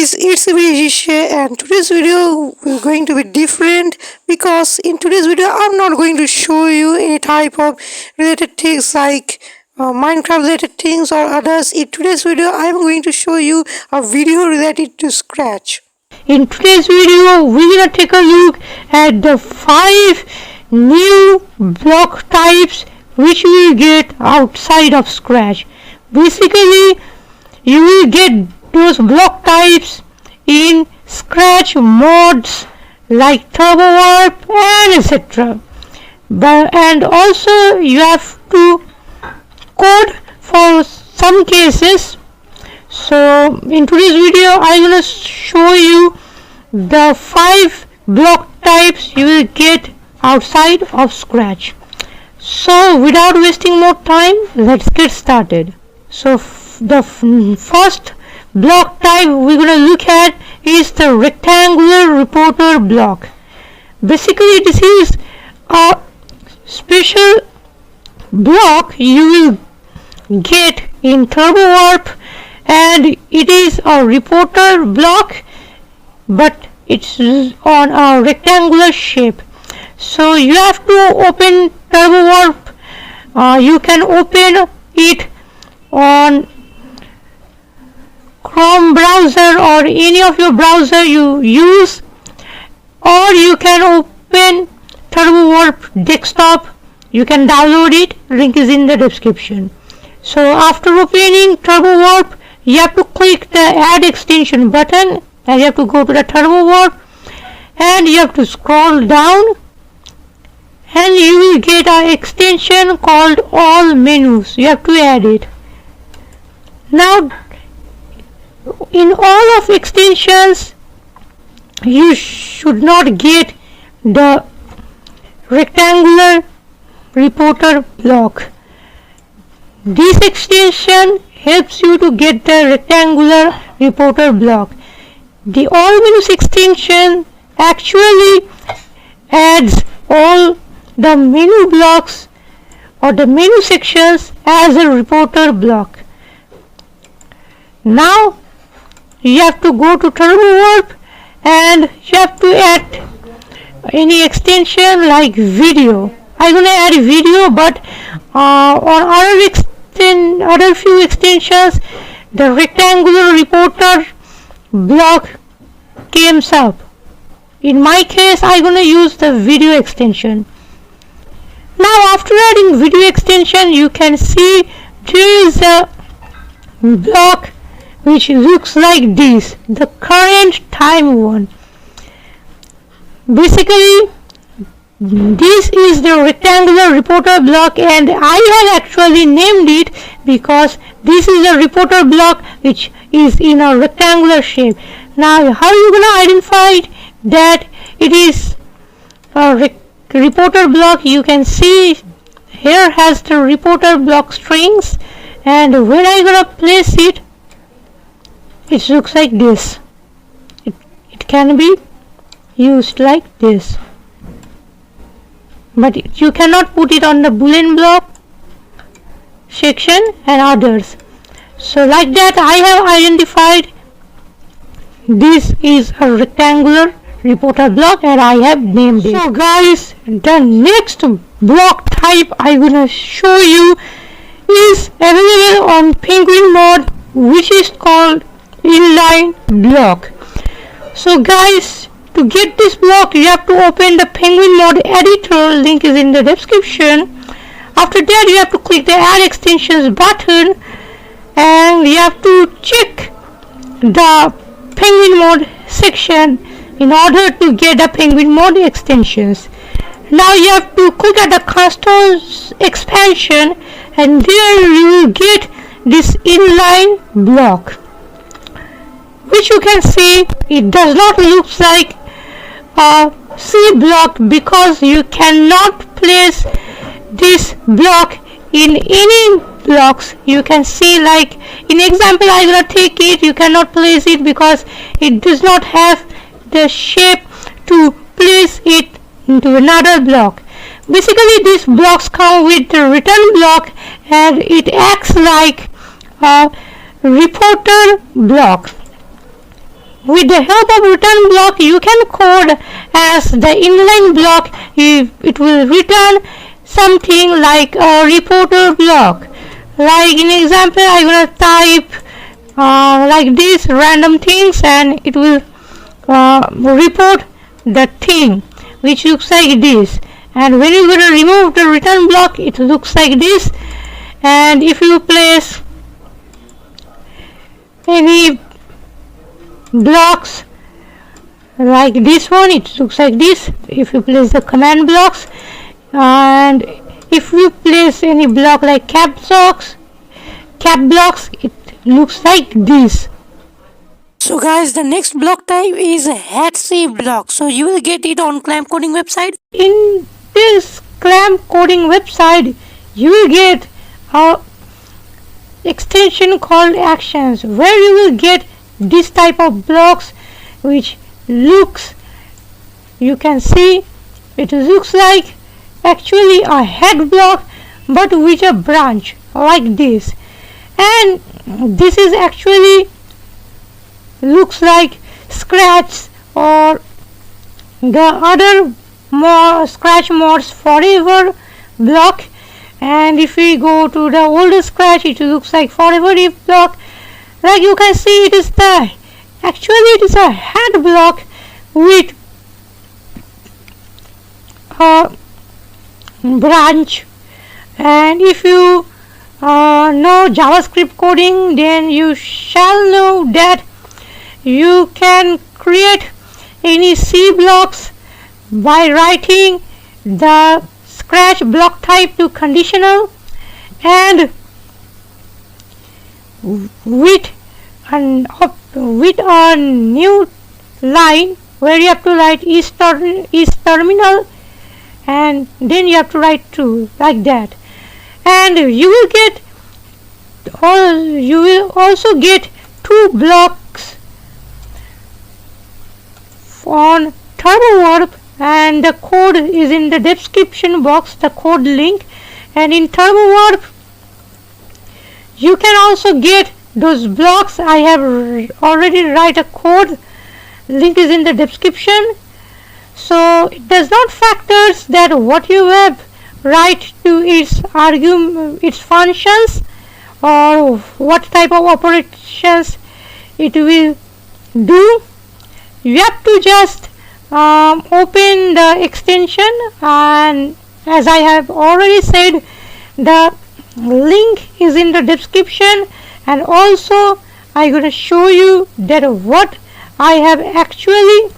guys, it's MYTAditya, and today's video is going to be different because in today's video I'm not going to show you any type of related things like Minecraft related things or others. In today's video I'm going to show you a video related to Scratch. In today's video we're gonna take a look at the 5 new block types which you will get outside of Scratch. Basically, you will get those block types in Scratch mods like TurboWarp and etc. And also you have to code for some cases. So in today's video I'm gonna show you the 5 block types you will get outside of Scratch. So without wasting more time, let's get started. So the first block type we're going to look at is the rectangular reporter block. Basically this is a special block you will get in TurboWarp, and it is a reporter block but it's on a rectangular shape. So you have to open TurboWarp. You can open it on Chrome browser or any of your browser you use, or you can open TurboWarp desktop. You can download it, link is in the description. So after opening TurboWarp, you have to click the add extension button and you have to go to the TurboWarp and you have to scroll down and you will get an extension called all menus. You have to add it. Now in all of extensions you should not get the rectangular reporter block. This extension helps you to get the rectangular reporter block. The all menus extension actually adds all the menu blocks or the menu sections as a reporter block. Now you have to go to TurboWarp and you have to add any extension like video. I'm gonna add video, but on other few extensions the rectangular reporter block comes up. In my case I'm gonna use the video extension. Now after adding video extension you can see there is a block which looks like this, the current time one. Basically this is the rectangular reporter block, and I have actually named it because this is a reporter block which is in a rectangular shape. Now how are you going to identify that it is a reporter block? You can see here has the reporter block strings, and when I'm going to place it, it looks like this. It can be used like this, but you cannot put it on the boolean block section and others. So like that I have identified this is a rectangular reporter block and I have named it. So guys, the next block type I'm gonna show you is available on PenguinMod, which is called Inline Block. So guys, to get this block you have to open the PenguinMod editor, link is in the description. After that you have to click the add extensions button and you have to check the PenguinMod section in order to get the PenguinMod extensions. Now you have to click at the custom expansion and there you will get this inline block, which you can see it does not look like a C block because you cannot place this block in any blocks. You can see, like in example I'm gonna take it, you cannot place it because it does not have the shape to place it into another block. Basically these blocks come with the return block and it acts like a reporter block. with the help of return block, you can code as the inline block. It will return something like a reporter block. Like in example, I'm gonna type like this random things, and it will report the thing which looks like this. And when you're gonna remove the return block, it looks like this. And if you place any blocks like this one, it looks like this. If you place the command blocks, and if you place any block like cap blocks, it looks like this. So guys, the next block type is a head save block. So you will get it on Clamp Coding website. In this Clamp Coding website, you will get a extension called actions, where you will get this type of blocks which looks, you can see it looks like actually a head block but with a branch like this. And this is actually looks like Scratch or the other more Scratch mods forever block. And if we go to the older Scratch, it looks like forever if block. Like you can see, it is a head block with a branch. And if you know JavaScript coding, then you shall know that you can create any C blocks by writing the Scratch block type to conditional, and with a new line where you have to write is terminal, and then you have to write true like that. And you will also get two blocks on TurboWarp, and the code is in the description box, the code link. And in TurboWarp you can also get those blocks. I have already write a code, link is in the description. So it does not factors that what you have write to its functions or what type of operations it will do. You have to just open the extension, and as I have already said, the link is in the description. And also I'm going to show you that what I have actually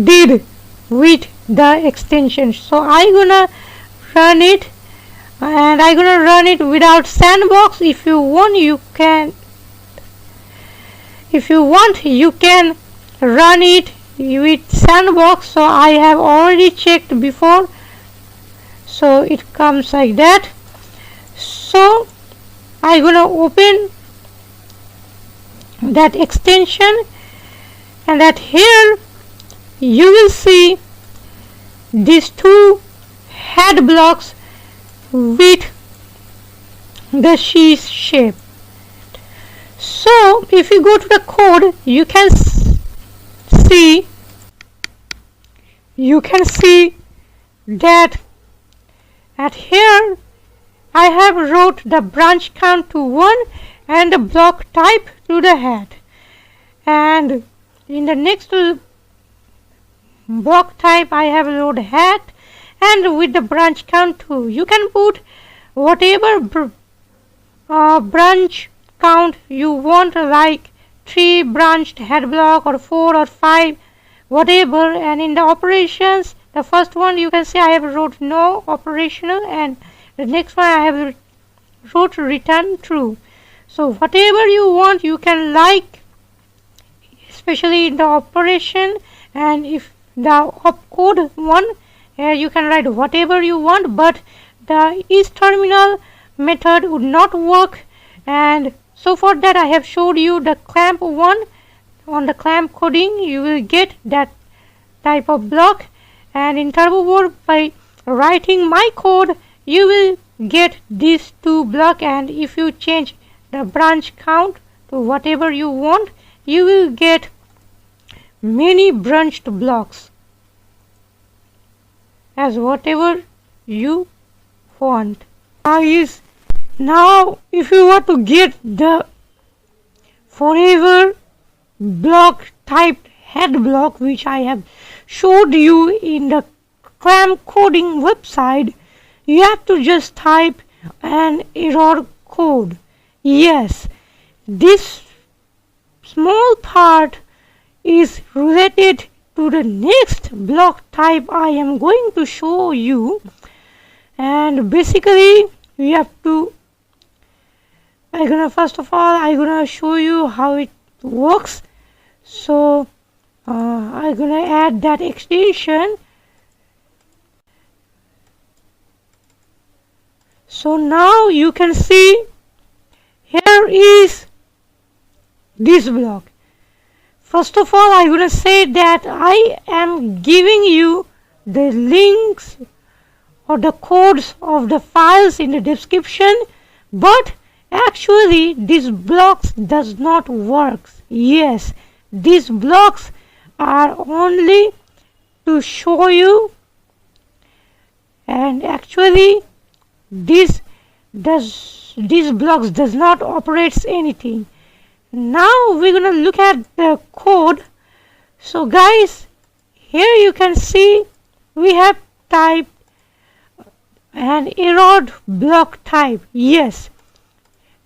did with the extension. So I'm gonna run it, and I'm gonna run it without sandbox. If you want, you can run it with sandbox. So I have already checked before, so it comes like that. So I'm gonna open that extension, and that here you will see these two head blocks with the C shape. So if you go to the code, you can see that at here I have wrote the branch count to 1 and the block type to the head, and in the next block type I have wrote head and with the branch count 2. You can put whatever branch count you want, like 3 branched head block or 4 or 5, whatever. And in the operations, the first one you can see I have wrote no operational, and the next one I have wrote return true. So whatever you want you can like, especially in the operation. And if the opcode one, you can write whatever you want, but the is terminal method would not work. And so for that I have showed you the clamp one. On the clamp coding you will get that type of block, and in TurboWarp by writing my code you will get these two block. And if you change the branch count to whatever you want, you will get many branched blocks as whatever you want. Now if you want to get the forever block type head block which I have showed you in the Clamp Coding website, you have to just type an error code. Yes, this small part is related to the next block type I am going to show you, and basically we have to first of all I'm gonna show you how it works. So I'm gonna add that extension. So now you can see here is this block. First of all, I'm gonna say that I am giving you the links or the codes of the files in the description, but actually these blocks does not work. Yes, these blocks are only to show you, and actually these blocks does not operates anything. Now we're gonna look at the code. So guys, here you can see we have typed an error block type. Yes,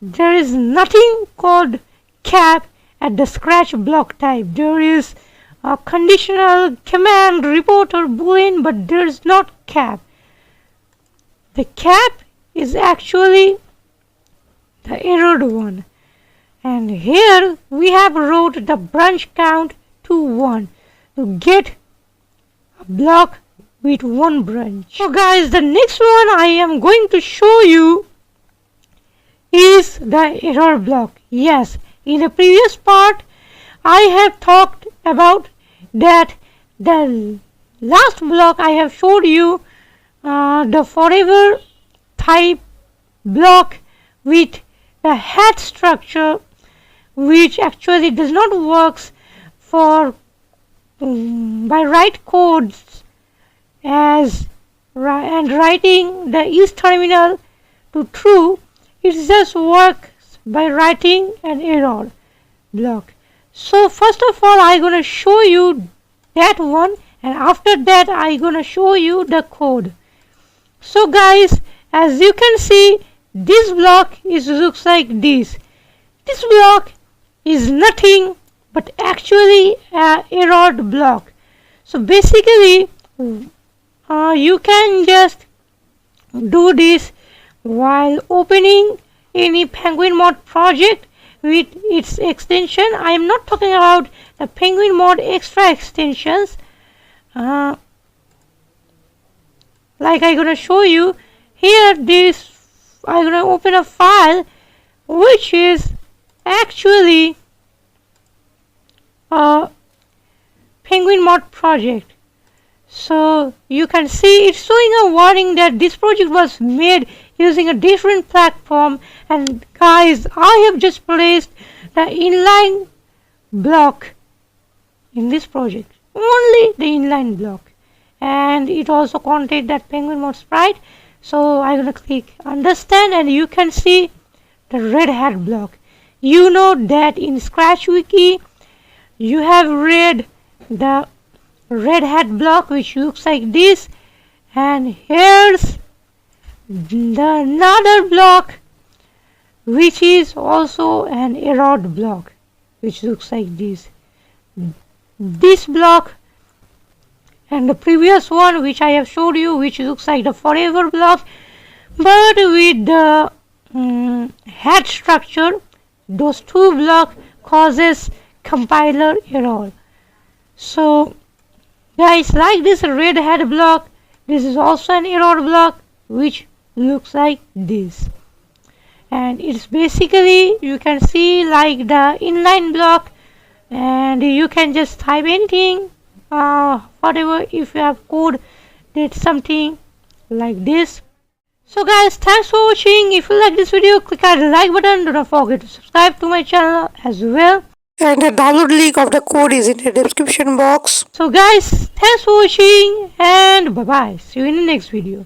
there is nothing called cap at the scratch block type. There is a conditional, command, report or boolean, but there is not cap. The cap is actually the errored one. And here we have wrote the branch count to 1 to get a block with one branch. So guys, the next one I am going to show you is the error block. Yes, in the previous part I have talked about that the last block I have showed you the forever type block with the head structure, which actually does not works for by write codes and writing the is terminal to true. It just works by writing an error block. So first of all I'm gonna show you that one, and after that I'm gonna show you the code. So guys, as you can see, this block looks like this. This block is nothing but actually an errored block. So basically you can just do this while opening any PenguinMod project with its extension. I am not talking about the PenguinMod extra extensions. Like I'm gonna show you here, this I'm gonna open a file which is actually a PenguinMod project. So you can see it's showing a warning that this project was made using a different platform, and guys, I have just placed the inline block in this project, only the inline block, and it also contained that PenguinMod sprite. So I'm gonna click understand, and you can see the red hat block. You know that in Scratch Wiki you have read the red hat block which looks like this, and here's another block which is also an errored block which looks like this. This block and the previous one which I have showed you which looks like the forever block, but with the head structure, those two blocks causes compiler error. So guys, like this red hat block, this is also an error block which looks like this, and it's basically, you can see, like the inline block, and you can just type anything, whatever, if you have code that's something like this. So guys, thanks for watching. If you like this video, click on the like button. Do not forget to subscribe to my channel as well. and the download link of the code is in the description box. So guys, thanks for watching and bye bye. See you in the next video.